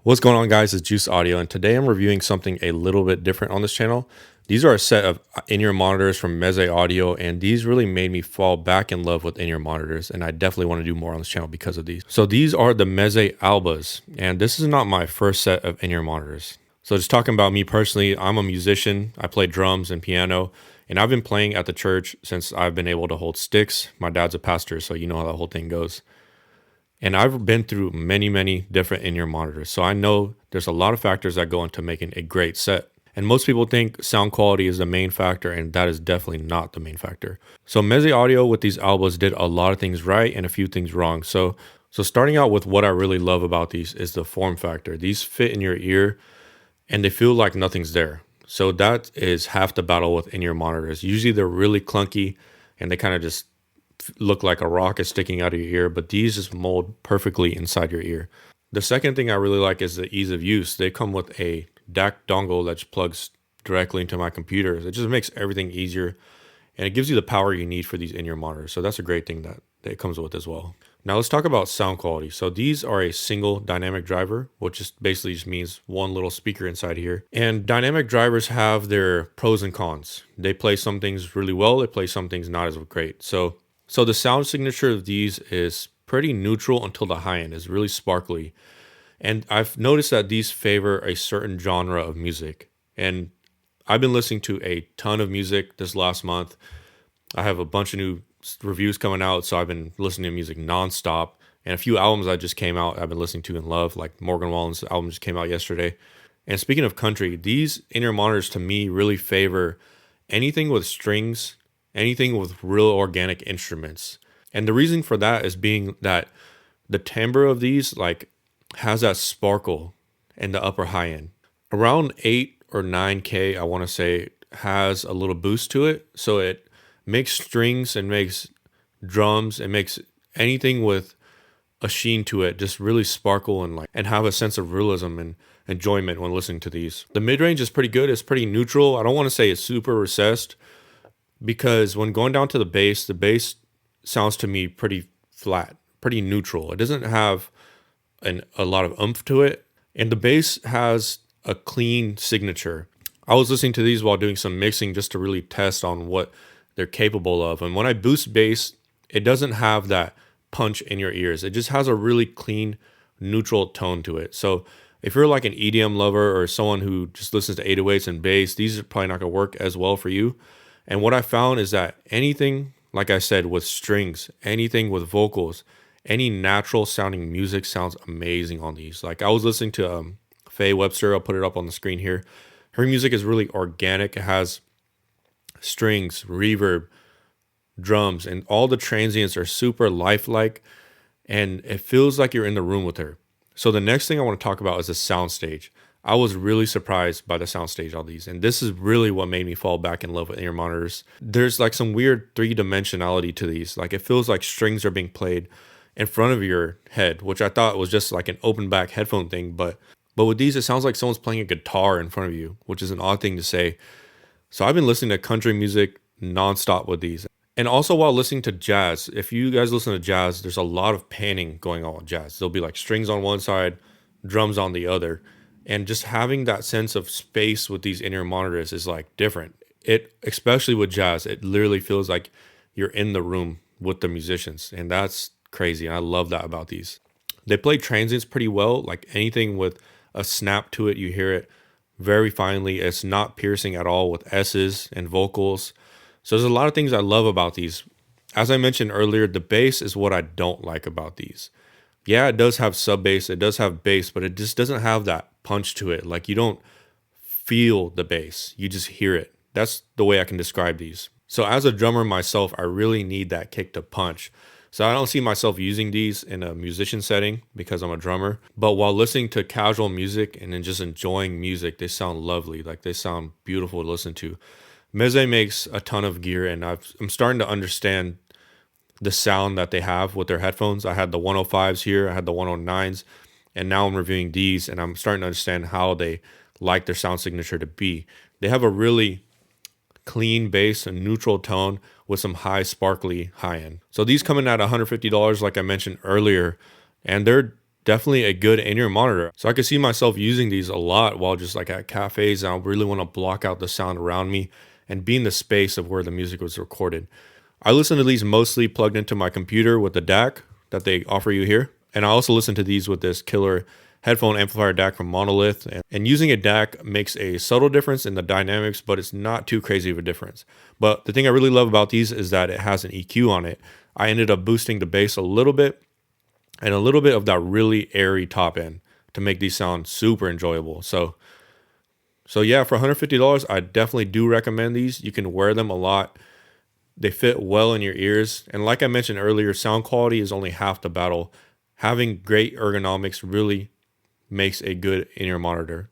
What's going on, guys? It's Juice Audio, and today I'm reviewing something a little bit different on this channel. These are a set of in-ear monitors from Meze Audio, and these really made me fall back in love with in-ear monitors, and I definitely want to do more on this channel because of these. So these are the Meze Albas, and this is not my first set of in-ear monitors. So just talking about me personally, I'm a musician. I play drums and piano, and I've been playing at the church since I've been able to hold sticks. My dad's a pastor, so you know how that whole thing goes. And I've been through many different in-ear monitors. So I know there's a lot of factors that go into making a great set. And most people think sound quality is the main factor, and that is definitely not the main factor. So Meze Audio with these albums did a lot of things right and a few things wrong. So starting out with what I really love about these is the form factor. These fit in your ear and they feel like nothing's there. So that is half the battle with in-ear monitors. Usually they're really clunky and they kind of just look like a rock is sticking out of your ear, but these just mold perfectly inside your ear. The second thing I really like is the ease of use. They come with a DAC dongle that plugs directly into my computer. It just makes everything easier, and it gives you the power you need for these in-ear monitors. So that's a great thing that it comes with as well. Now let's talk about sound quality. So these are a single dynamic driver, which just basically just means one little speaker inside here. And dynamic drivers have their pros and cons. They play some things really well. They play some things not as great. So the sound signature of these is pretty neutral until the high end is really sparkly. And I've noticed that these favor a certain genre of music. And I've been listening to a ton of music this last month. I have a bunch of new reviews coming out, so I've been listening to music nonstop. And a few albums that just came out I've been listening to and love, like Morgan Wallen's album just came out yesterday. And speaking of country, these in-ear monitors to me really favor anything with strings, anything with real organic instruments. And the reason for that is being that the timbre of these has that sparkle in the upper high end. Around 8 or 9K, I want to say, has a little boost to it. So it makes strings and makes drums and makes anything with a sheen to it just really sparkle and have a sense of realism and enjoyment when listening to these. The mid-range is pretty good. It's pretty neutral. I don't want to say it's super recessed, because when going down to the bass sounds to me pretty flat, pretty neutral. It doesn't have a lot of oomph to it. And the bass has a clean signature. I was listening to these while doing some mixing just to really test on what they're capable of. And when I boost bass, it doesn't have that punch in your ears. It just has a really clean, neutral tone to it. So if you're like an EDM lover or someone who just listens to 808s and bass, these are probably not going to work as well for you. And what I found is that anything, like I said, with strings, anything with vocals, any natural sounding music sounds amazing on these. Like I was listening to Faye Webster. I'll put it up on the screen here. Her music is really organic. It has strings, reverb, drums, and all the transients are super lifelike, and it feels like you're in the room with her. So the next thing I want to talk about is the Soundstage. I was really surprised by the Soundstage on these, and this is really what made me fall back in love with in-ear monitors. There's like some weird three-dimensionality to these. Like it feels like strings are being played in front of your head, which I thought was just like an open back headphone thing. But with these, it sounds like someone's playing a guitar in front of you, which is an odd thing to say. So I've been listening to country music nonstop with these. And also while listening to jazz, if you guys listen to jazz, there's a lot of panning going on with jazz. There'll be like strings on one side, drums on the other. And just having that sense of space with these in-ear monitors is like different. Especially with jazz, it literally feels like you're in the room with the musicians. And that's crazy. And I love that about these. They play transients pretty well. Like anything with a snap to it, you hear it very finely. It's not piercing at all with S's and vocals. So there's a lot of things I love about these. As I mentioned earlier, the bass is what I don't like about these. Yeah, it does have sub bass, it does have bass, but it just doesn't have that punch to it. Like you don't feel the bass, you just hear it. That's the way I can describe these. So as a drummer myself, I really need that kick to punch. So I don't see myself using these in a musician setting because I'm a drummer. But while listening to casual music and then just enjoying music, they sound lovely. Like they sound beautiful to listen to. Meze makes a ton of gear, and I'm starting to understand the sound that they have with their headphones. I had the 105s here, I had the 109s, and now I'm reviewing these, and I'm starting to understand how they like their sound signature to be. They have a really clean bass and neutral tone with some high sparkly high end. So these come in at $150, like I mentioned earlier, and they're definitely a good in-ear monitor. So I could see myself using these a lot while just like at cafes, and I really want to block out the sound around me and be in the space of where the music was recorded. I listen to these mostly plugged into my computer with the DAC that they offer you here. And I also listen to these with this killer headphone amplifier DAC from Monolith. And using a DAC makes a subtle difference in the dynamics, but it's not too crazy of a difference. But the thing I really love about these is that it has an EQ on it. I ended up boosting the bass a little bit and a little bit of that really airy top end to make these sound super enjoyable. So yeah, for $150, I definitely do recommend these. You can wear them a lot. They fit well in your ears. And like I mentioned earlier, sound quality is only half the battle. Having great ergonomics really makes a good in-ear monitor.